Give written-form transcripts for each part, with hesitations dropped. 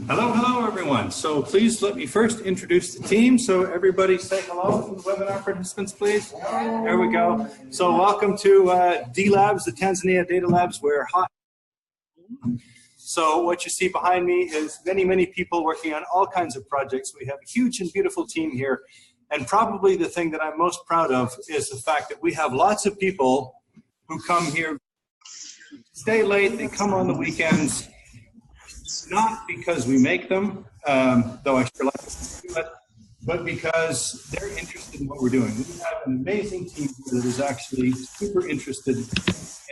Hello, everyone. So please let me first introduce the team. So everybody say hello to the webinar participants, please. There we go. So welcome to D-Labs, the Tanzania Data Labs. We're hot. So what you see behind me is many people working on all kinds of projects. We have a huge and beautiful team here. And probably the thing that I'm most proud of is the fact that we have lots of people who come here, stay late, they come on the weekends, not because we make them, though I sure like to do it, but because they're interested in what we're doing. We have an amazing team that is actually super interested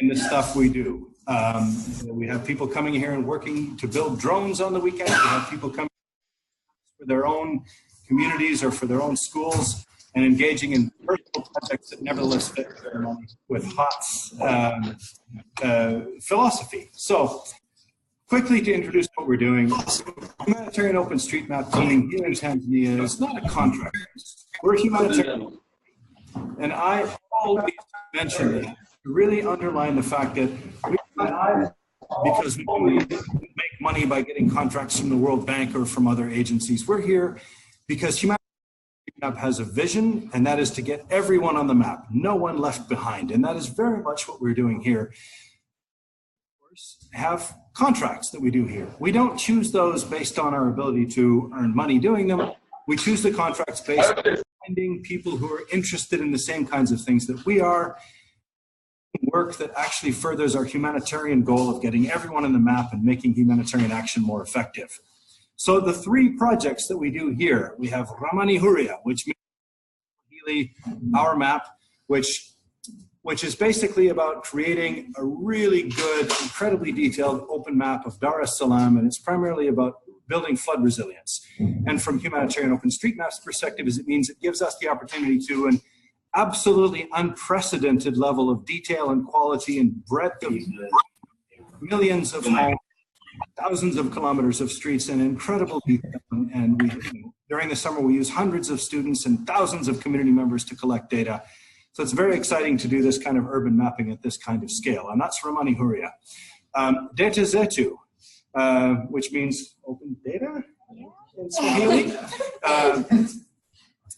in the stuff we do. We have people coming here and working to build drones on the weekends. We have people coming for their own communities or for their own schools and engaging in personal projects that nevertheless fit their money with HOTS philosophy. So quickly to introduce what we're doing, Humanitarian OpenStreetMap Team here in Tanzania is not a contract. We're humanitarian. And I always mention that to really underline the fact that we because we make money by getting contracts from the World Bank or from other agencies. We're here because Humanitarian OpenStreetMap has a vision, and that is to get everyone on the map, no one left behind. And that is very much what we're doing here. Of course, have contracts that we do here. We don't choose those based on our ability to earn money doing them. We choose the contracts based on finding people who are interested in the same kinds of things that we are, work that actually furthers our humanitarian goal of getting everyone on the map and making humanitarian action more effective. So the three projects that we do here, we have Ramani Huria, which means our map, which is basically about creating a really good, incredibly detailed open map of Dar es Salaam, and it's primarily about building flood resilience. And from Humanitarian OpenStreetMap's perspective, it means it gives us the opportunity to an absolutely unprecedented level of detail and quality and breadth of millions of homes, thousands of kilometers of streets, and incredible detail. And during the summer, we use hundreds of students and thousands of community members to collect data. So it's very exciting to do this kind of urban mapping at this kind of scale. And that's Ramani Huria. Data Zetu, which means open data in Swahili,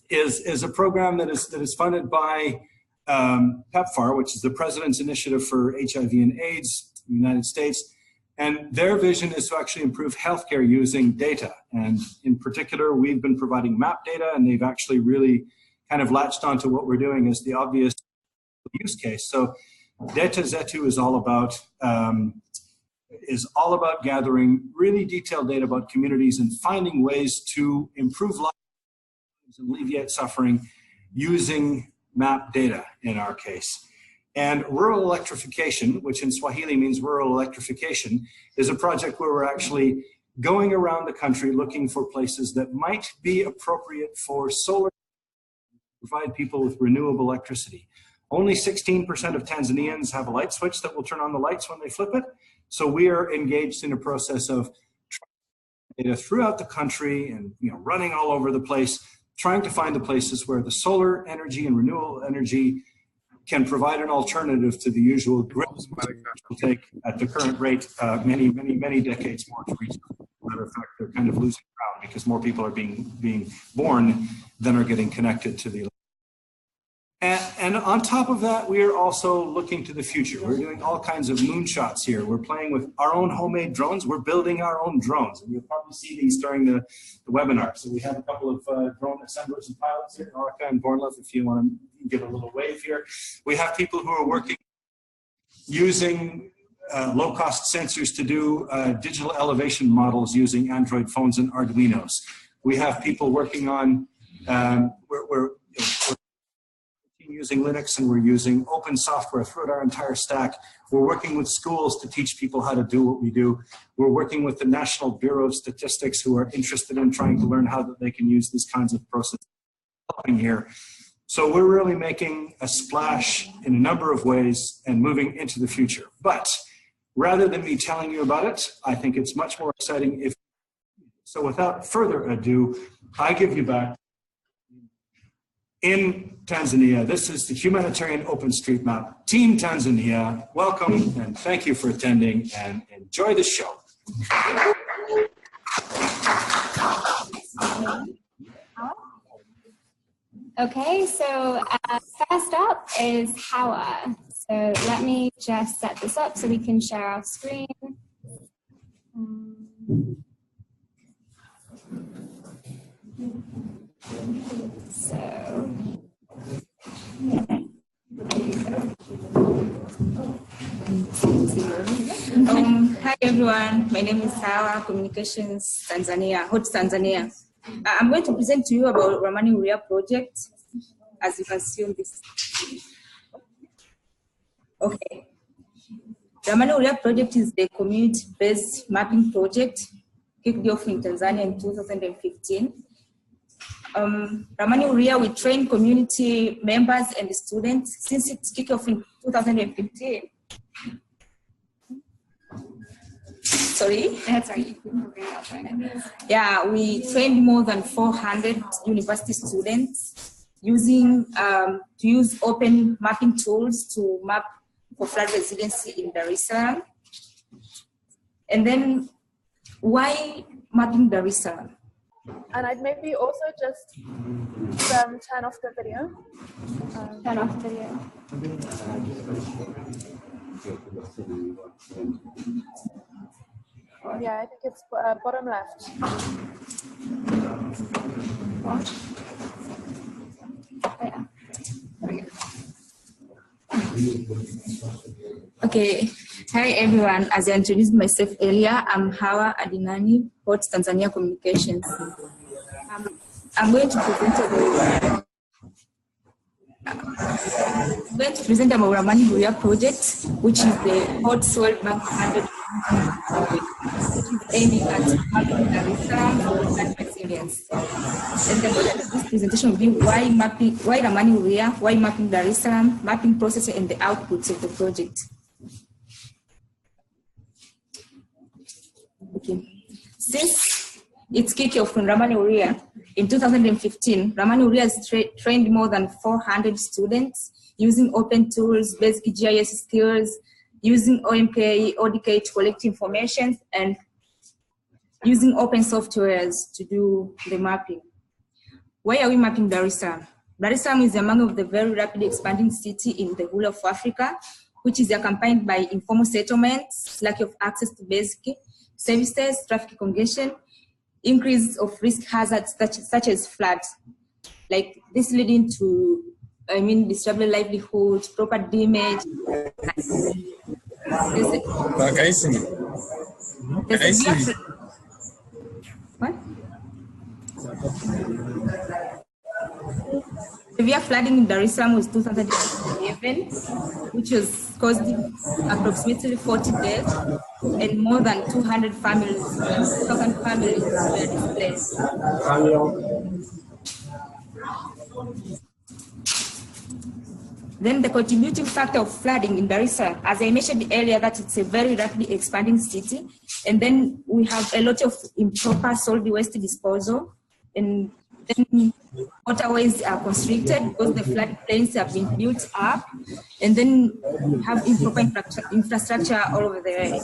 is a program that is funded by PEPFAR, which is the President's Initiative for HIV and AIDS in the United States. And their vision is to actually improve healthcare using data. And in particular, we've been providing map data, and they've actually really kind of latched onto what we're doing as the obvious use case. So Data Zetu is all about gathering really detailed data about communities and finding ways to improve lives and alleviate suffering using map data in our case. And rural electrification, which in Swahili means rural electrification, is a project where we're actually going around the country looking for places that might be appropriate for solar to provide people with renewable electricity. Only 16% of Tanzanians have a light switch that will turn on the lights when they flip it. So we are engaged in a process of data throughout the country and running all over the place, trying to find the places where the solar energy and renewable energy can provide an alternative to the usual grids, which will take at the current rate many decades more to reach. As a matter of fact, they're kind of losing ground because more people are being born than are getting connected to the. And on top of that, we are also looking to the future. We're doing all kinds of moonshots here. We're playing with our own homemade drones. We're building our own drones. And you'll probably see these during the webinar. So we have a couple of drone assemblers and pilots here, Orica and Bornlove, if you want to give a little wave here. We have people who are working using low-cost sensors to do digital elevation models using Android phones and Arduinos. We have people working on, we're using Linux, and we're using open software throughout our entire stack. We're working with schools to teach people how to do what we do. We're working with the National Bureau of Statistics, who are interested in trying to learn how that they can use these kinds of processes here. So we're really making a splash in a number of ways and moving into the future. But rather than me telling you about it, I think it's much more exciting if, so without further ado, I give you back in Tanzania. This is the Humanitarian OpenStreetMap Team Tanzania. Welcome and thank you for attending and enjoy the show. Okay, so first up is Hawa. So let me just set this up so we can share our screen. Hi everyone, my name is Hawa, Communications Tanzania, Hot Tanzania. I'm going to present to you about Ramani Huria project, as you can see on this. Okay. Ramani Huria project is the community-based mapping project kicked off in Tanzania in 2015. Ramani Huria, we train community members and students since its kicked off in 2015. Sorry? That's right. Yeah, we trained more than 400 university students using to use open mapping tools to map for flood resiliency in Dar es Salaam. And then, why mapping Dar es Salaam? And I'd maybe also just turn off the video. Turn off the video. Yeah, I think it's bottom left. Okay, hi everyone. As I introduced myself earlier, I'm Hawa Adinani, Hot Tanzania Communications. I'm going to present about Ramani Huria project, which is the Hot Soil Bank 100 project, which is aiming at mapping Dar es Salaam for flood resilience. And the content of this presentation will be why Ramani Huria, why mapping Dar es Salaam, mapping process and the outputs of the project. Okay. Since its kickoff from Ramani Huria in 2015, Ramani Huria has trained more than 400 students using open tools, basic GIS skills, using OMK, ODK to collect information, and using open softwares to do the mapping. Why are we mapping Dar es Salaam? Dar es Salaam is among of the very rapidly expanding city in the whole of Africa, which is accompanied by informal settlements, lack of access to basic services, traffic congestion, increase of risk hazards such as floods. Like this leading to, disrupted livelihood, property damage. What? Severe flooding in Dar es Salaam was 2011, which was caused approximately 40 deaths and more than 2,000 families were displaced. Then the contributing factor of flooding in Dar es Salaam, as I mentioned earlier, that it's a very rapidly expanding city, and then we have a lot of improper solid waste disposal, and then waterways are constricted because the floodplains have been built up, and then we have improper infrastructure all over the area.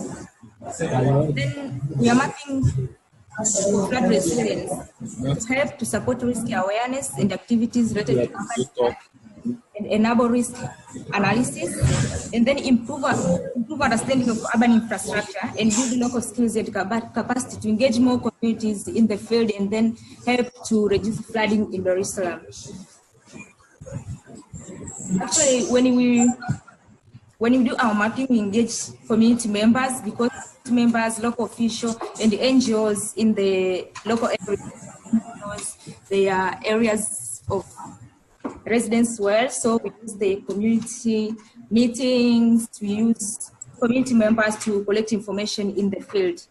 Then we are mapping flood resilience to help to support risk awareness and activities related to urban and enable risk analysis, and then improve understanding of urban infrastructure and build local skills and capacity to engage more communities in the field, and then help to reduce flooding in Dar es Salaam. Actually, when we do our mapping, we engage community members, because members, local officials, and the NGOs in the local areas, they are areas of residence well, so we use the community meetings to use community members to collect information in the field.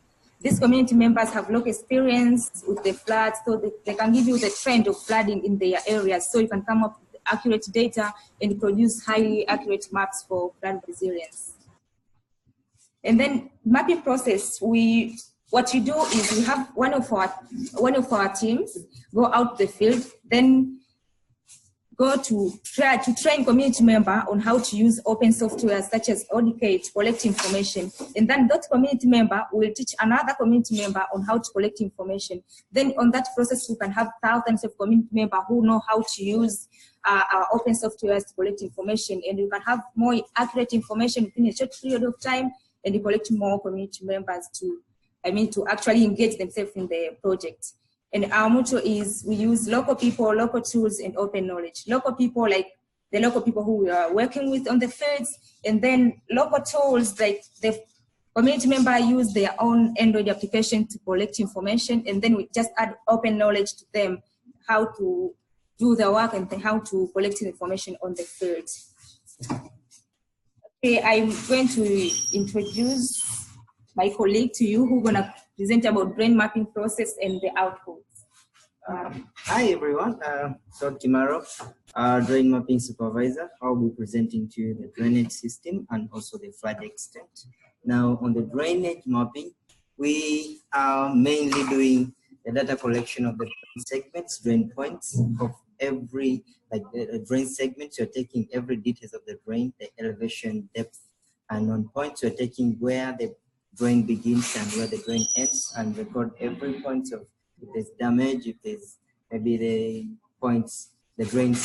These community members have local experience with the floods, so they can give you the trend of flooding in their areas, so you can come up with accurate data and produce highly accurate maps for flood resilience. And then mapping process, what you do is we have one of our teams go out the field, then go to try to train community member on how to use open software such as ODK to collect information. And then that community member will teach another community member on how to collect information. Then on that process, we can have thousands of community members who know how to use our open software to collect information, and you can have more accurate information within a short period of time, and you collect more community members to actually engage themselves in the project. And our motto is we use local people, local tools, and open knowledge. Local people, like the local people who we are working with on the fields, and then local tools, like the community member use their own Android application to collect information, and then we just add open knowledge to them, how to do the work and how to collect information on the field. Okay, I'm going to introduce my colleague to you who's gonna present about drain mapping process and the outputs. Hi everyone, Todd Kimaro, drain mapping supervisor. I'll be presenting to you the drainage system and also the flood extent. Now on the drainage mapping, we are mainly doing the data collection of the segments, drain points of every, like the drain segments, you're taking every details of the drain, the elevation, depth, and on points, you're taking where the drain begins and where the drain ends, and record every point of if there's damage, if there's maybe the points, the drain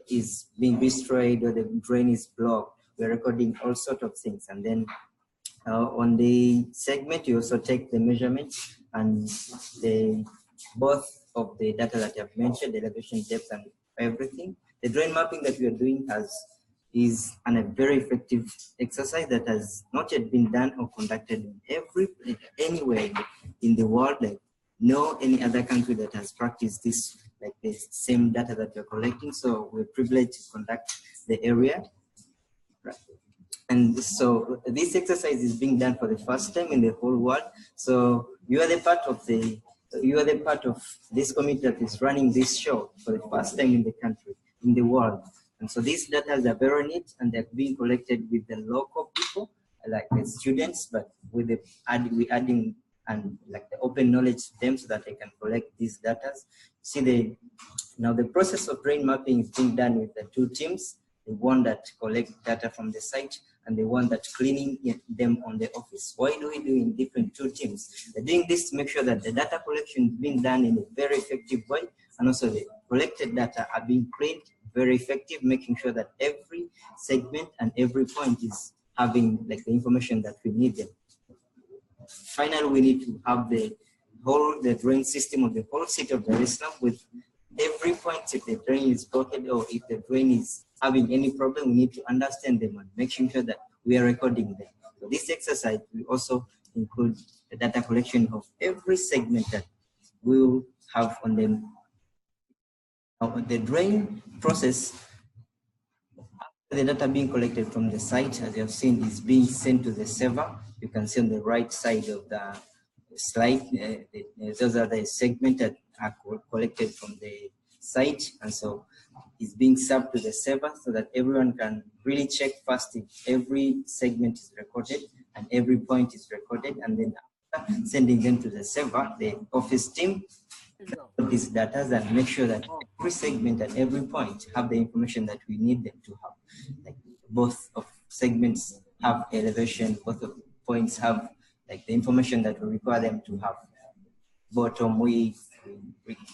is being destroyed or the drain is blocked. We're recording all sorts of things. And then on the segment, you also take the measurements and both of the data that I've mentioned, the elevation, depth, and everything. The drain mapping that we are doing is a very effective exercise that has not yet been done or conducted in anywhere in the world. Like no any other country that has practiced this, like the same data that we're collecting. So we're privileged to conduct the area. Right. And so this exercise is being done for the first time in the whole world. So you are the part of this community that is running this show for the first time in the country, in the world. And so these data are very neat, and they're being collected with the local people, like the students, but with the adding and like the open knowledge to them so that they can collect these data. See, now the process of drain mapping is being done with the two teams, the one that collect data from the site and the one that cleaning them on the office. Why do we do in different two teams? They're doing this to make sure that the data collection is being done in a very effective way, and also the collected data are being cleaned very effective, making sure that every segment and every point is having like the information that we need them. Finally, we need to have the drain system of the whole city of Dar es Salaam with every point. If the drain is broken or if the drain is having any problem, we need to understand them and making sure that we are recording them. So this exercise will also include the data collection of every segment that we will have on them. The drain process, the data being collected from the site, as you have seen, is being sent to the server. You can see on the right side of the slide, those are the segments that are collected from the site, and so it's being served to the server so that everyone can really check first if every segment is recorded and every point is recorded, and then after sending them to the server, the office team these data and make sure that every segment and every point have the information that we need them to have. Like both of segments have elevation, both of points have like the information that we require them to have. Bottom, we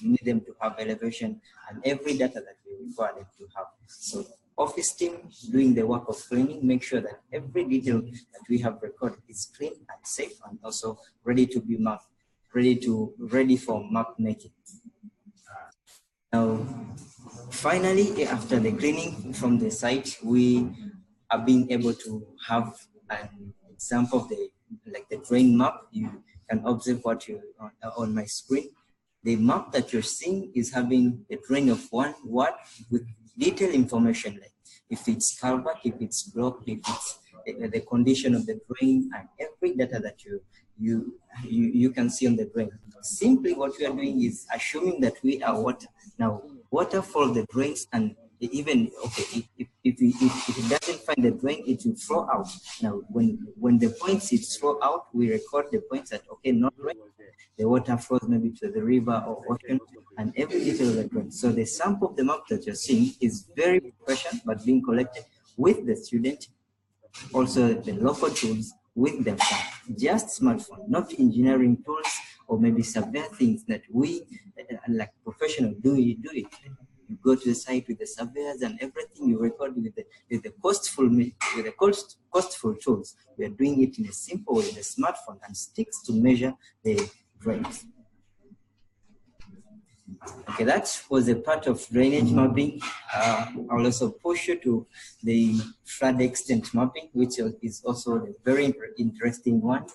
need them to have elevation and every data that we require them to have. So office team doing the work of cleaning, make sure that every detail that we have recorded is clean and safe and also ready to be mapped. Ready for map making. Now, finally, after the cleaning from the site, we are being able to have an example of the drain map. You can observe what you on my screen. The map that you're seeing is having a drain of one word with detailed information, like if it's culvert, if it's blocked, if it's the condition of the drain, and every data that you can see on the drain. Simply what we are doing is assuming that we are water. Now, water follows the drains, and even, okay, if it doesn't find the drain, it will flow out. Now, when the points it flow out, we record the points that, okay, not rain. The water flows maybe to the river or ocean, and every detail of the drawing. So the sample of the map that you're seeing is very professional, but being collected with the student, also the local tools with the phone, just smartphone, not engineering tools or maybe survey things that we like professional do it. You go to the site with the surveyors and everything. You record with the costful tools. We are doing it in a simple way, the smartphone, and sticks to measure the drains. Okay, that was a part of drainage mapping. I'll also push you to the flood extent mapping, which is also a very interesting one.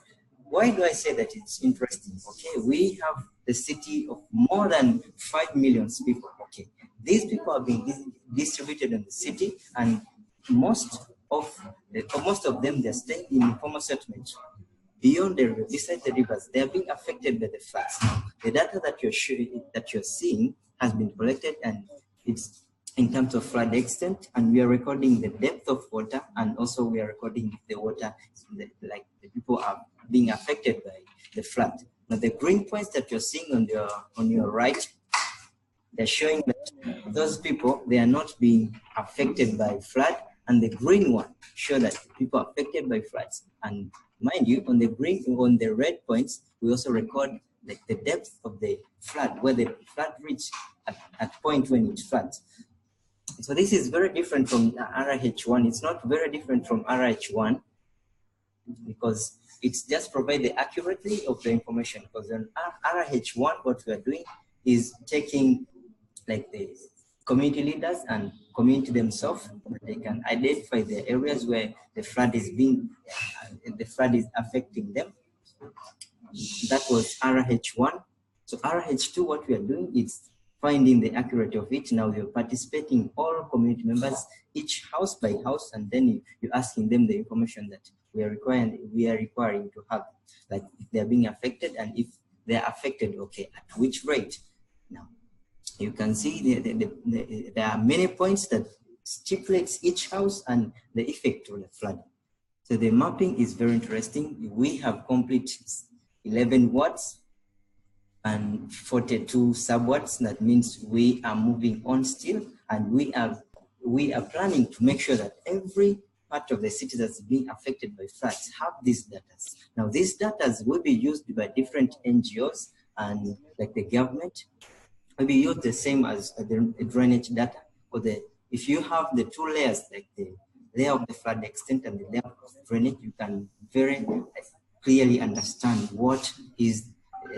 Why do I say that it's interesting? Okay, we have the city of more than 5 million people. Okay, these people are being distributed in the city, and most of them, they're staying in informal settlements. Beyond the river, beside the rivers, they are being affected by the floods. The data that you're seeing has been collected, and it's in terms of flood extent, and we are recording the depth of water, and also we are recording if the water, like the people are being affected by the flood. Now the green points that you're seeing on your right, they're showing that those people, they are not being affected by flood, and the green one show that people are affected by floods. And mind you, on the red points, we also record like the depth of the flood, where the flood reached at point when it floods. So this is very different from RH1. It's not very different from RH1 because it's just provide the accuracy of the information. Because on RH1, what we are doing is taking like the community leaders and community themselves. They can identify the areas where the flood is affecting them. That was RH1. So RH2, what we are doing is finding the accuracy of it. Now you're participating, all community members, each house by house, and then you're asking them the information that we are requiring to have, like if they're being affected, and if they're affected, okay, at which rate. Now you can see there are many points that stipulates each house and the effect of the flood. So the mapping is very interesting. We have complete 11 wards and 42 sub-wards. That means we are moving on still, and we are planning to make sure that every part of the city that's being affected by floods have these data. Now these data will be used by different NGOs and like the government. Will be used the same as the drainage data, or if you have the two layers, like the layer of the flood extent and the layer of drainage, you can very clearly understand what is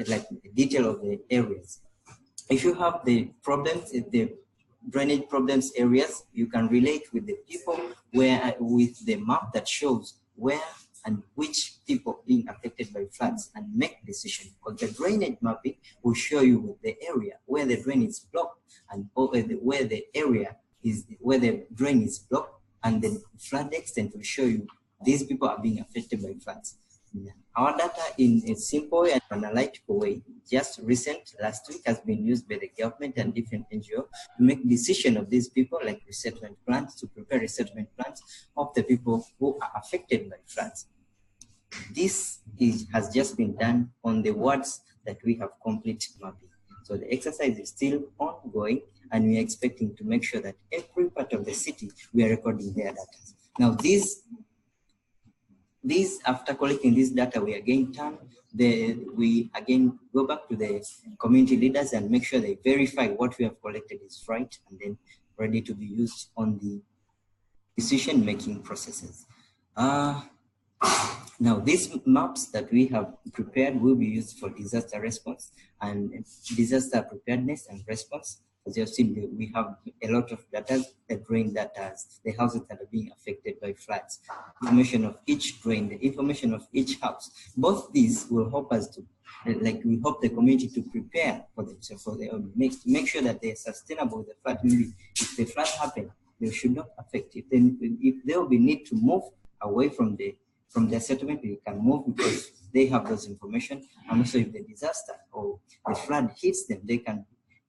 like the detail of the areas. If you have the problems, the drainage problems areas, you can relate with the people with the map that shows where and which people being affected by floods, and make decisions. Because the drainage mapping will show you the area where the drain is blocked, and where the drain is blocked, and the flood extent will show you these people are being affected by floods. Our data in a simple and analytical way, just last week, has been used by the government and different NGOs to make decision of these people, like resettlement plans, to prepare resettlement plans of the people who are affected by floods. This has just been done on the wards that we have complete mapping. So the exercise is still ongoing, and we are expecting to make sure that every part of the city, we are recording their data. Now after collecting this data, we again go back to the community leaders and make sure they verify what we have collected is right, and then ready to be used on the decision-making processes. Now, these maps that we have prepared will be used for disaster response and disaster preparedness and response. As you have seen, we have a lot of data, the drain data, the houses that are being affected by floods, information of each drain, the information of each house. Both these will help us to, we hope the community to prepare for themselves, so they make sure that they are sustainable with the flood. Maybe if the flood happens, they should not affect it. Then if there will be need to move away from their settlement, they can move because they have those information. And also if the disaster or the flood hits them,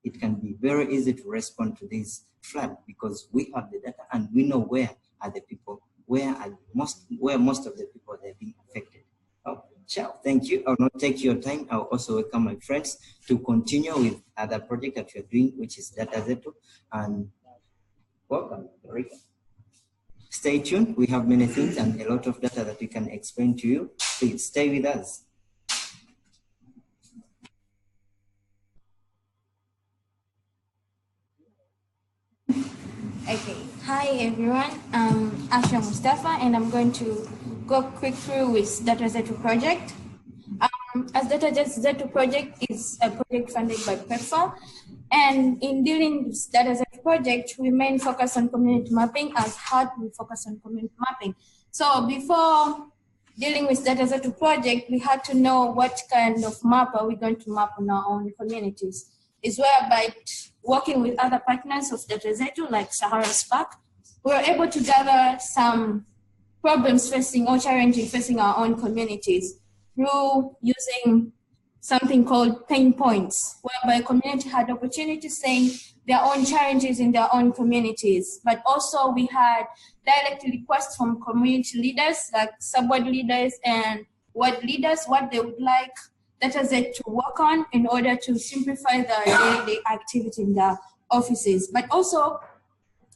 it can be very easy to respond to this flood because we have the data and we know where are the people, where most of the people that are being affected. Ciao, thank you. I'll not take your time. I'll also welcome my friends to continue with other project that we're doing, which is Data Zetu. And welcome, Rika. Stay tuned. We have many things and a lot of data that we can explain to you. Please stay with us. Okay, hi everyone. I'm Asha Mustafa, and I'm going to go quick through with Data Zetu project. As Data Zetu project is a project funded by PEPFAR, and in dealing with Data Zetu project, we main focus on community mapping. As hard, we focus on community mapping. So before dealing with Data Zetu project, we had to know what kind of map are we going to map on our own communities. Is whereby working with other partners of Data Zetu, like Sahara Spark, we were able to gather some problems facing or challenges facing our own communities through using something called pain points, whereby community had opportunity saying their own challenges in their own communities. But also we had direct requests from community leaders, like sub-ward leaders and ward leaders, what they would like Data Zetu to work on in order to simplify the day-to-day activity in the offices. But also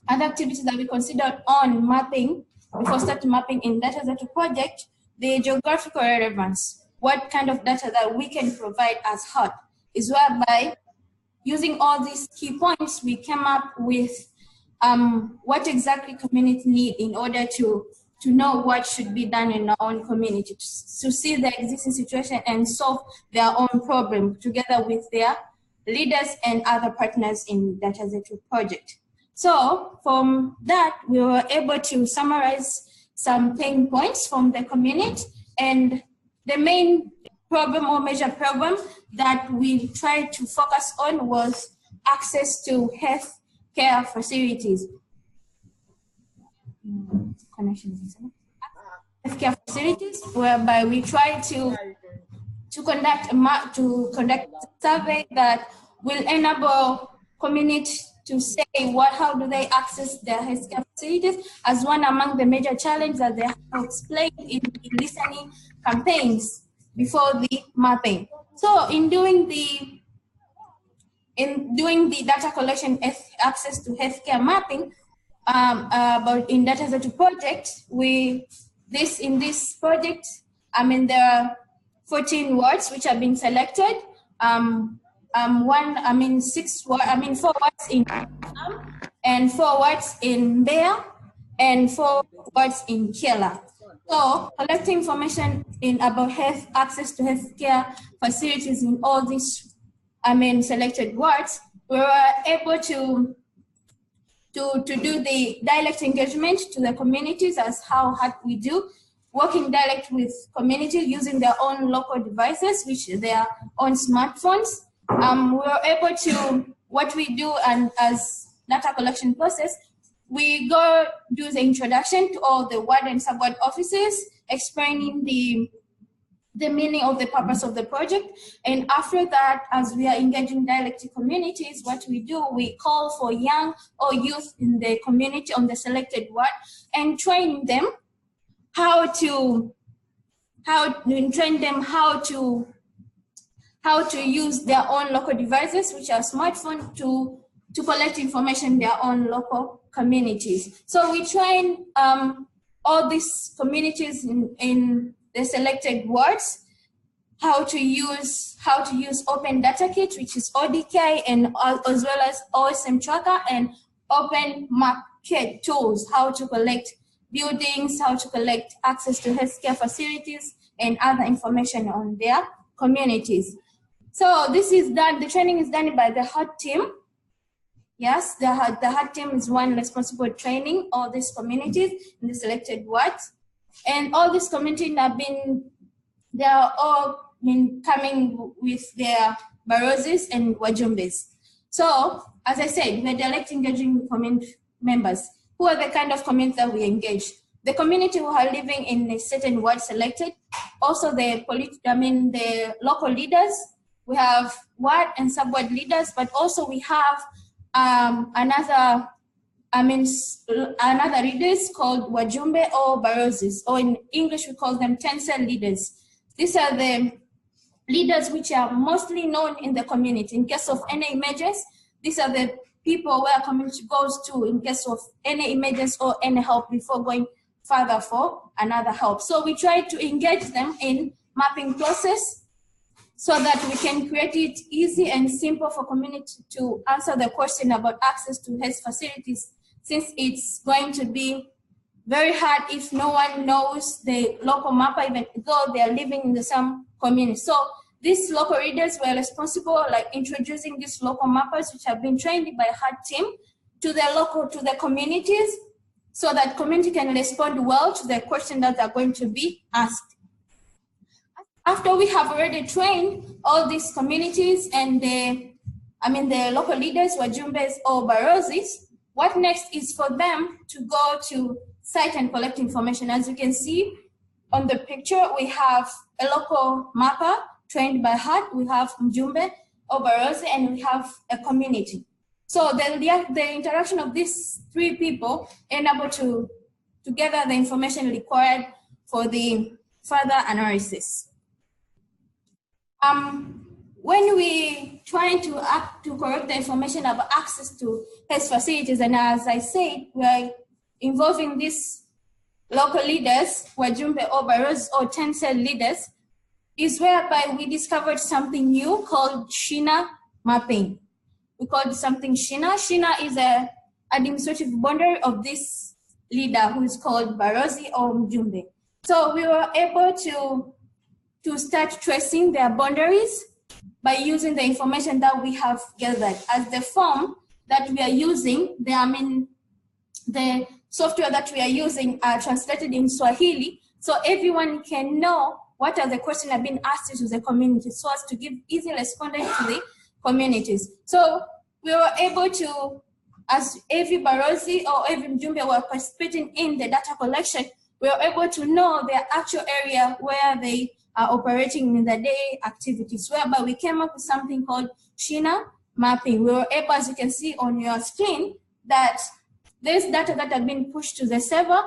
other activities that we considered on mapping, before starting mapping in Data Zetu project, the geographical relevance, what kind of data that we can provide as HUD, is whereby using all these key points, we came up with what exactly community need in order to know what should be done in our own community, to see the existing situation and solve their own problem together with their leaders and other partners in Data Zetu project. So from that, we were able to summarize some pain points from the community, and the main problem or major problem that we tried to focus on was access to health care facilities. Healthcare facilities, whereby we try to conduct a survey that will enable community to say how do they access their healthcare facilities as one among the major challenges that they have explained in listening campaigns before the mapping. So in doing the data collection, access to healthcare mapping, but in Data Zetu project, in this project, there are 14 wards which have been selected. 4 wards in and 4 wards in Bear and 4 wards in Kela. So collecting information about health access to healthcare facilities in all these selected wards, we were able to do the direct engagement to the communities as how hard we do, working direct with community using their own local devices, which are their own smartphones. We were able to, what we do and as data collection process, we go do the introduction to all the ward and sub-ward offices, explaining the meaning of the purpose of the project. And after that, as we are engaging directly communities, what we do, we call for young or youth in the community on the selected ward and train them how to use their own local devices, which are smartphones, to collect information in their own local communities. So we train all these communities in the selected wards how to use Open Data Kit, which is ODK, and as well as OSM Tracker and Open Map Kit tools, how to collect buildings, how to collect access to healthcare facilities and other information on their communities. So this is done, the training is done by the HUD team. Yes, the HUD team is one responsible training all these communities in the selected wards. And all these communities they are all coming with their barozis and wajumbes. So, as I said, we're direct engaging community members. Who are the kind of communities that we engage? The community who are living in a certain ward selected, also the local leaders. We have ward and sub-ward leaders, but also we have another leaders called wajumbe or barozis, or in English we call them 10-cell leaders. These are the leaders which are mostly known in the community. In case of any emergency, these are the people where community goes to in case of any emergency or any help before going further for another help. So we try to engage them in mapping process so that we can create it easy and simple for community to answer the question about access to health facilities, since it's going to be very hard if no one knows the local mapper, even though they are living in the same community. So these local leaders were responsible, like introducing these local mappers, which have been trained by HUD team to the communities, so that community can respond well to the question that are going to be asked. After we have already trained all these communities and the local leaders, wajumbes or barozis, what next is for them to go to site and collect information. As you can see on the picture, we have a local mapper trained by HUD, we have mjumbe or barozi, and we have a community. So the interaction of these three people enable to gather the information required for the further analysis. When we try to collect the information about access to health facilities, and as I said, we're involving these local leaders, wajumbe or barozi or 10-cell leaders, is whereby we discovered something new called Shina mapping. We called something Shina. Shina is an administrative boundary of this leader who is called barozi or mjumbe. So we were able to start tracing their boundaries by using the information that we have gathered. As the form that we are using, the software that we are using are translated in Swahili, so everyone can know what are the questions that have been asked to the community, so as to give easy responding to the communities. So we were able to, as every barozi or every mjumbe were participating in the data collection, we were able to know their actual area where they are operating in the day activities, whereby we came up with something called Shina mapping. We were able, as you can see on your screen, that there's data that have been pushed to the server,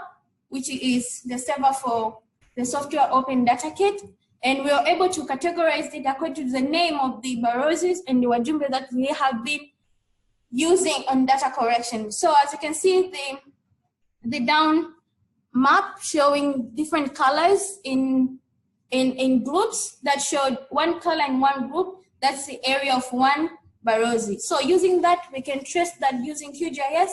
which is the server for the software Open Data Kit, and we were able to categorize it according to the name of the barozis and the wajumbe that we have been using on data correction. So as you can see, the down map showing different colors in groups that showed one color in one group, that's the area of one barozi. So using that, we can trace that using QGIS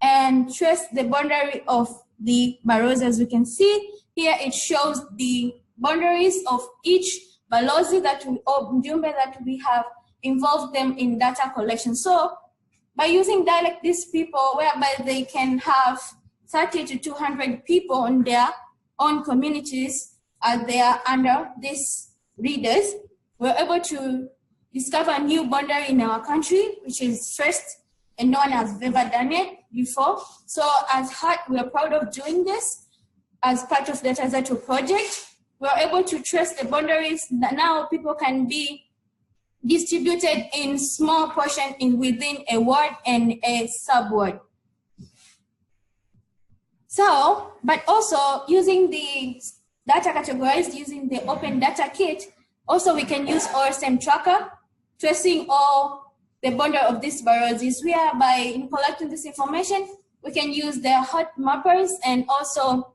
and trace the boundary of the barozi. As we can see here, it shows the boundaries of each balozi or mjumbe that we have involved them in data collection. So by using dialect, these people, whereby they can have 30 to 200 people in their own communities, they are under these readers, we're able to discover a new boundary in our country, which is first and no one has ever done it before. So as HUD, we are proud of doing this as part of the Zetu project. We're able to trace the boundaries that now people can be distributed in small portion within a ward and a sub-ward. So, but also using the data categorized using the Open Data Kit, also we can use OSM tracker, tracing all the boundary of these barozis, whereby in collecting this information, we can use the hot mappers and also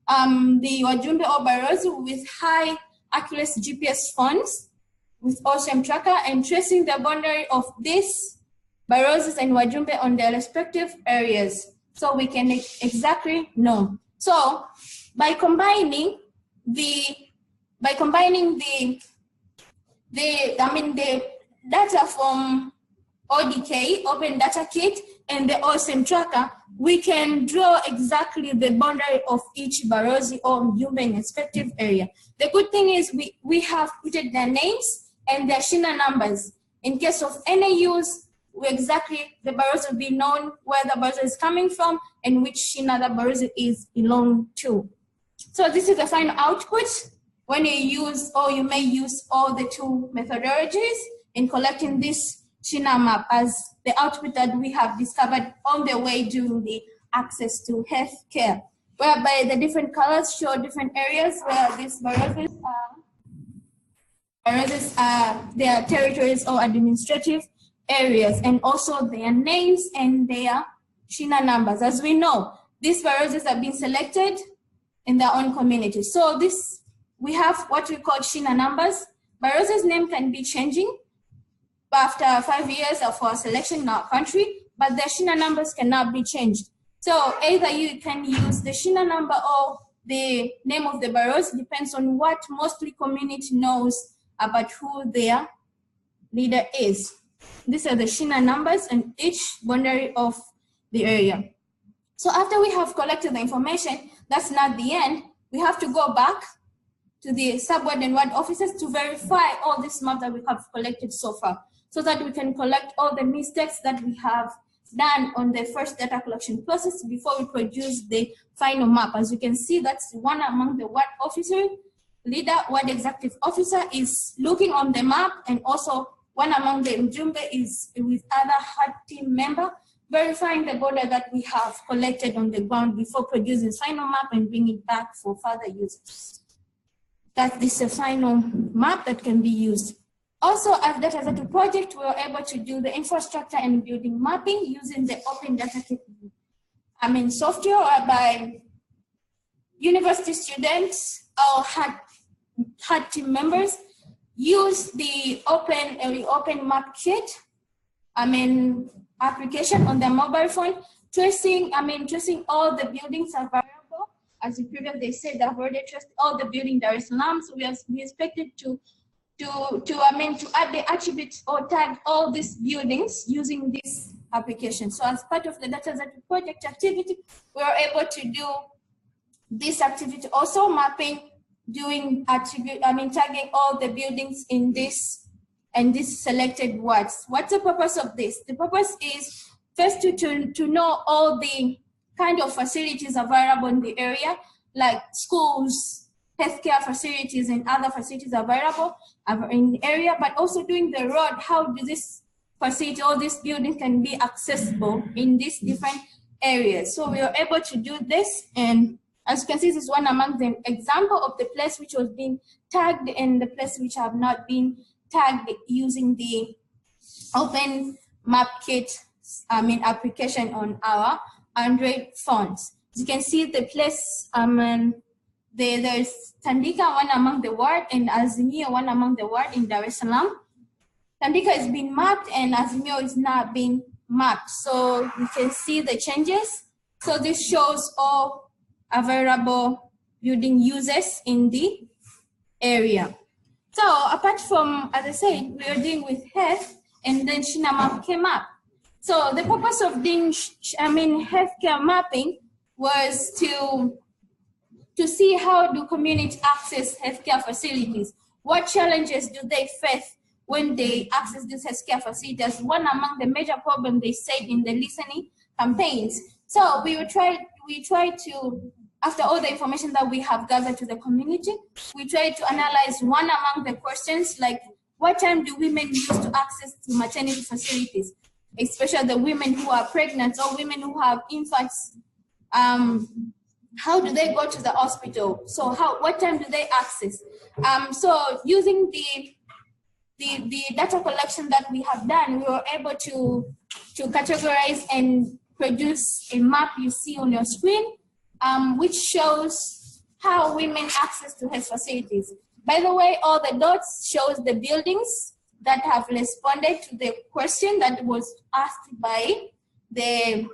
the wajumbe or barozi with high accuracy GPS phones with OSM tracker and tracing the boundary of these barozis and wajumbe on their respective areas, so we can exactly know. So by combining the data from ODK, Open Data Kit, and the OSM tracker, we can draw exactly the boundary of each barozi or mjumbe in respective area. The good thing is we have put their names and their Shina numbers. In case of any use, the barozi will be known where the barozi is coming from and which Shina the barozi is belong to. So this is the final output when you use, or you may use all the two methodologies in collecting this Shina map as the output that we have discovered on the way during the access to health care, whereby the different colors show different areas where these barozis are Baroses are their territories or administrative areas, and also their names and their Shina numbers. As we know, these baroses have been selected in their own community. So we have what we call Shina numbers. Baroses' name can be changing after 5 years of our selection in our country, but the Shina numbers cannot be changed. So either you can use the Shina number or the name of the Baros, depends on what mostly community knows about who their leader is. These are the Shina numbers and each boundary of the area. So after we have collected the information, that's not the end. We have to go back to the sub-ward and ward offices to verify all this map that we have collected so far, so that we can collect all the mistakes that we have done on the first data collection process before we produce the final map. As you can see, that's one among the ward officer, leader, ward executive officer is looking on the map, and also one among the Mjumbe is with other HUD team member, verifying the border that we have collected on the ground before producing final map and bring it back for further use. That is a final map that can be used. Also, as Data Zetu project, we were able to do the infrastructure and building mapping using the open data software, whereby university students or HUD team members use the open map kit, application on their mobile phone, tracing all the buildings are variable. As the previous they said, they've already traced all the building Dar es Salaam. So we expected to add the attributes or tag all these buildings using this application. So as part of the Data Zetu project activity, we were able to do this activity also, mapping, doing tagging all the buildings in this and these selected wards. What's the purpose of this? The purpose is first to know all the kind of facilities available in the area, like schools, healthcare facilities, and other facilities available in the area, but also doing the road, how do this facility, all these buildings can be accessible in these different areas. So we were able to do this, and as you can see, this is one among the example of the place which was being tagged and the place which have not been tagged using the open map kit application on our Android phones. As you can see, the place there's Tandika, one among the ward, and Azimio, one among the ward in Dar es Salaam. Tandika is being mapped and Azimio is not being mapped. So you can see the changes. So this shows all available building users in the area. So apart from, as I said, we are dealing with health, and then Shina map came up. So the purpose of doing healthcare mapping was to see how do communities access healthcare facilities. What challenges do they face when they access these healthcare facilities? One among the major problems they said in the listening campaigns. So we try to, after all the information that we have gathered to the community, we try to analyze one among the questions, like what time do women use to access to maternity facilities, especially the women who are pregnant or women who have infants. How do they go to the hospital? So what time do they access? So using the data collection that we have done, we were able to categorize and produce a map you see on your screen, which shows how women access to health facilities. By the way, all the dots shows the buildings that have responded to the question that was asked by the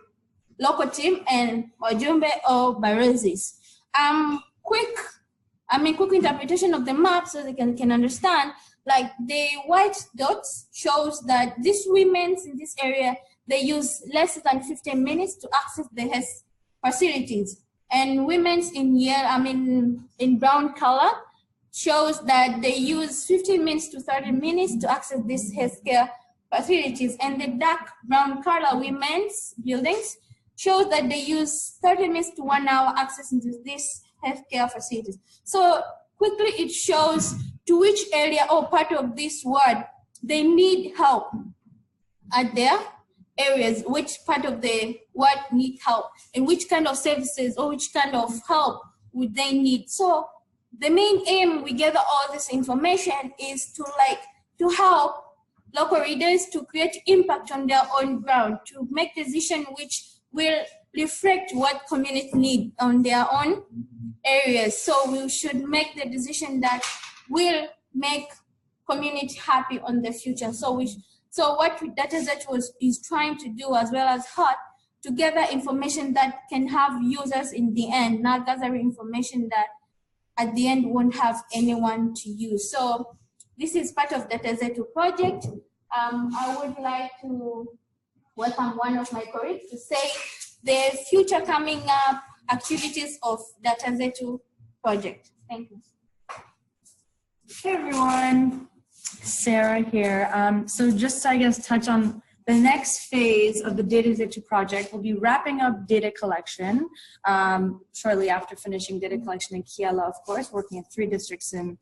local team and Ojumbe or Barozis. Quick interpretation of the map so they can understand, like the white dots shows that these women in this area, they use less than 15 minutes to access the health facilities. And women's in yellow, in brown color, shows that they use 15 minutes to 30 minutes to access these healthcare facilities. And the dark brown color women's buildings shows that they use 30 minutes to 1 hour access into these healthcare facilities. So quickly it shows to which area or part of this ward they need help at their areas, which part of the ward need help, and which kind of services or which kind of help would they need. So the main aim we gather all this information is to help local leaders to create impact on their own ground, to make decisions which will reflect what communities need on their own areas. So we should make the decision that will make community happy on the future. So what DataZet is trying to do, as well as HOT, to gather information that can have users in the end, not gathering information that at the end won't have anyone to use. So this is part of the Zetu project. I would like to welcome one of my colleagues to say the future coming up activities of Zetu project. Thank you. Hey everyone, Sarah here. So just I guess touch on the next phase of the DataZet project. We'll be wrapping up data collection shortly after finishing data collection in Kiala, of course, working in 3 districts in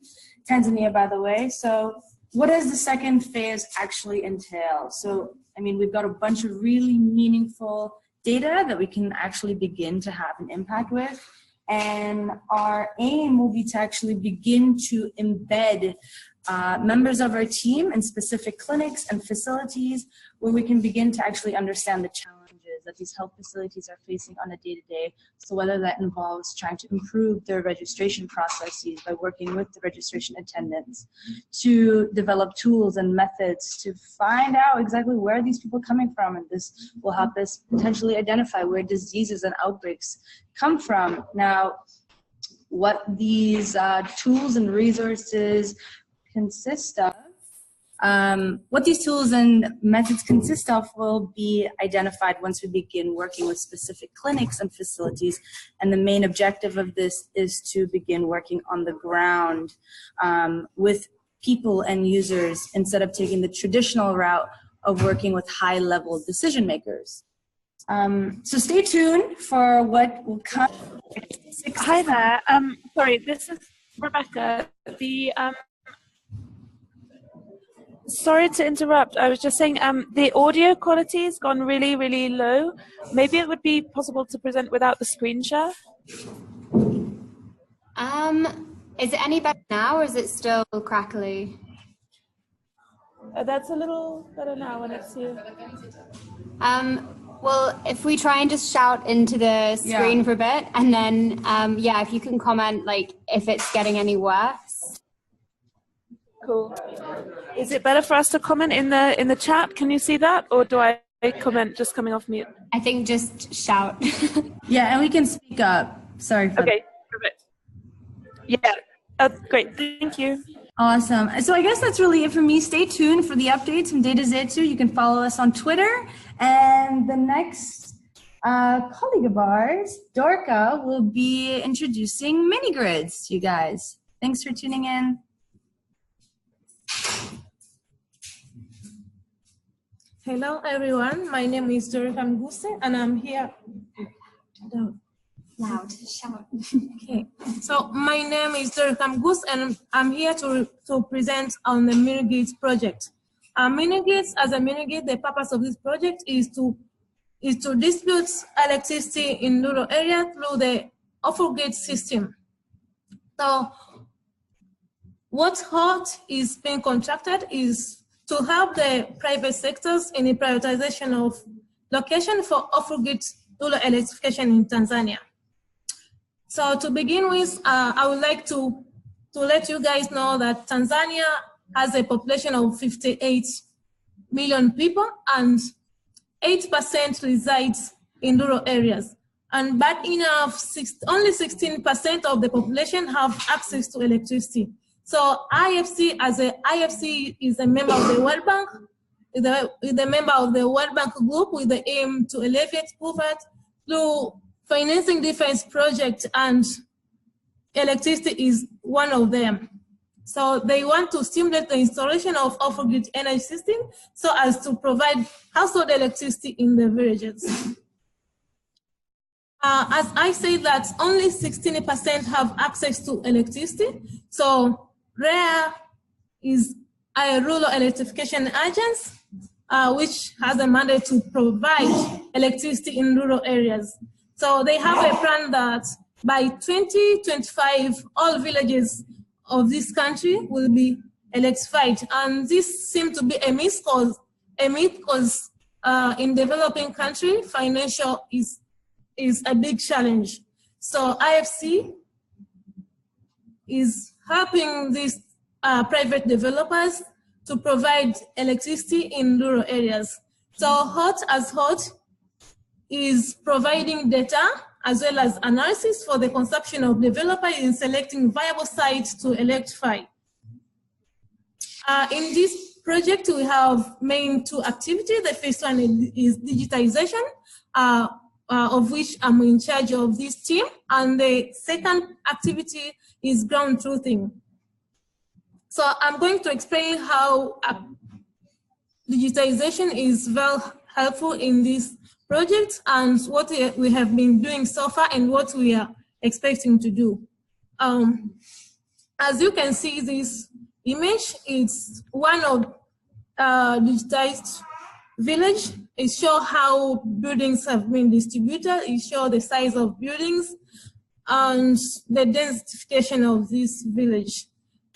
Tanzania, by the way. So what does the second phase actually entail? So, I mean, we've got a bunch of really meaningful data that we can actually begin to have an impact with. And our aim will be to actually begin to embed members of our team in specific clinics and facilities where we can begin to actually understand the challenges that these health facilities are facing on a day-to-day. So whether that involves trying to improve their registration processes by working with the registration attendants, to develop tools and methods to find out exactly where these people are coming from, and this will help us potentially identify where diseases and outbreaks come from. Now, what these tools and resources consist of, what these tools and methods consist of will be identified once we begin working with specific clinics and facilities. And the main objective of this is to begin working on the ground with people and users instead of taking the traditional route of working with high-level decision makers. So stay tuned for what will come. Hi there. Sorry, this is Rebecca. Sorry to interrupt. I was just saying the audio quality has gone really, really low. Maybe it would be possible to present without the screen share. Is it any better now, or is it still crackly? That's a little better now when it's you. Well, if we try and just shout into the screen for a bit, and then, yeah, if you can comment, like, if it's getting any worse. Cool. Is it better for us to comment in the chat? Can you see that, or do I comment just coming off mute? I think just shout. Yeah, and we can speak up. Sorry for Okay, perfect. Yeah, great. Thank you. Awesome. So I guess that's really it for me. Stay tuned for the updates from DataZet. You can follow us on Twitter. And the next colleague of ours, Dorka, will be introducing mini grids to you guys. Thanks for tuning in. Hello, everyone. My name is Dorka Mguse, and I'm here. Loud, shout. Okay. So my name is Dorka Mguse, and I'm here to present on the mini grids project. Mini grids, as a mini grid, the purpose of this project is to distribute electricity in rural areas through the off-grid system. So what HOT is being contracted is to help the private sectors in the prioritization of location for off-grid rural electrification in Tanzania. So to begin with, I would like to let you guys know that Tanzania has a population of 58 million people, and 8% resides in rural areas. And bad enough, only 16% of the population have access to electricity. So IFC is a member of the World Bank, is a member of the World Bank group with the aim to alleviate poverty through financing different projects, and electricity is one of them. So they want to stimulate the installation of off-grid energy system so as to provide household electricity in the villages. As I say that only 16% have access to electricity. So REA is a rural electrification agency, which has a mandate to provide electricity in rural areas. So they have a plan that by 2025, all villages of this country will be electrified. And this seems to be a myth because in developing country, financial is a big challenge. So IFC is helping these private developers to provide electricity in rural areas. So Hot is providing data as well as analysis for the consumption of developers in selecting viable sites to electrify. In this project, we have main two activities. The first one is digitization, of which I'm in charge of this team. And the second activity is ground truthing. So I'm going to explain how digitization is very helpful in this project and what we have been doing so far and what we are expecting to do. As you can see, this image is one of digitized village. It shows how buildings have been distributed. It shows the size of buildings and the densification of this village.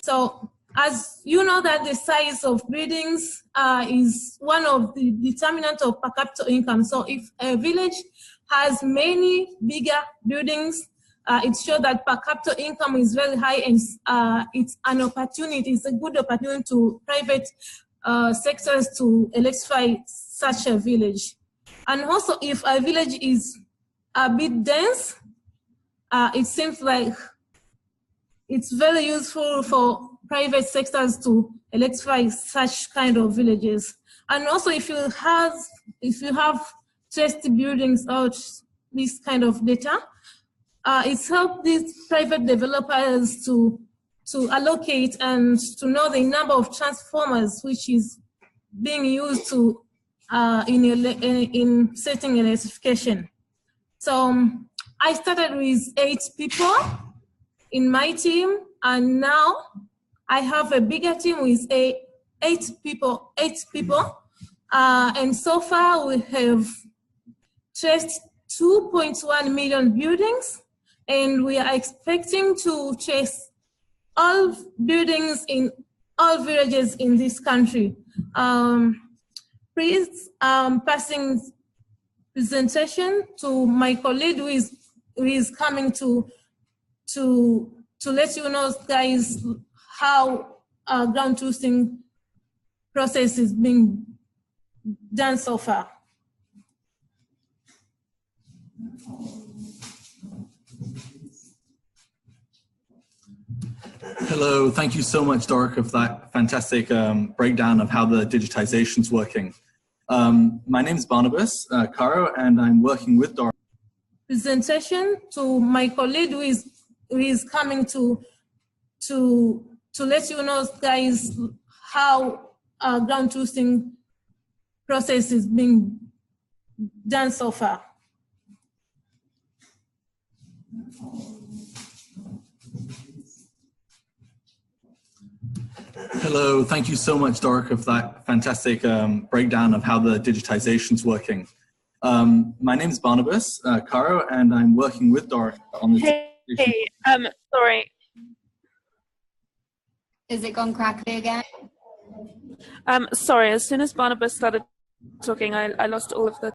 So as you know that the size of buildings is one of the determinants of per capita income. So if a village has many bigger buildings, it shows that per capita income is very high, and it's an opportunity, it's a good opportunity to private sectors to electrify such a village. And also if a village is a bit dense, it seems like it's very useful for private sectors to electrify such kind of villages. And also if you have trusted buildings out this kind of data, it's helped these private developers to allocate and to know the number of transformers which is being used to in setting electrification. So I started with 8 people in my team, and now I have a bigger team with 8 people. And so far we have traced 2.1 million buildings, and we are expecting to trace all buildings in all villages in this country. Please, passing presentation to my colleague who is coming to let you know, guys, how ground truthing process is being done so far. Hello, thank you so much, Doric, of that fantastic breakdown of how the digitization is working. My name is Barnabas Caro, and I'm working with Doric. Presentation to my colleague who is coming to let you know, guys, how ground truthing process is being done so far. Hello, thank you so much, Doric, of that fantastic breakdown of how the digitization is working. My name is Barnabas Caro, and I'm working with Doric on this. Hey, sorry. Is it gone crackly again? Sorry, as soon as Barnabas started talking, I lost all of the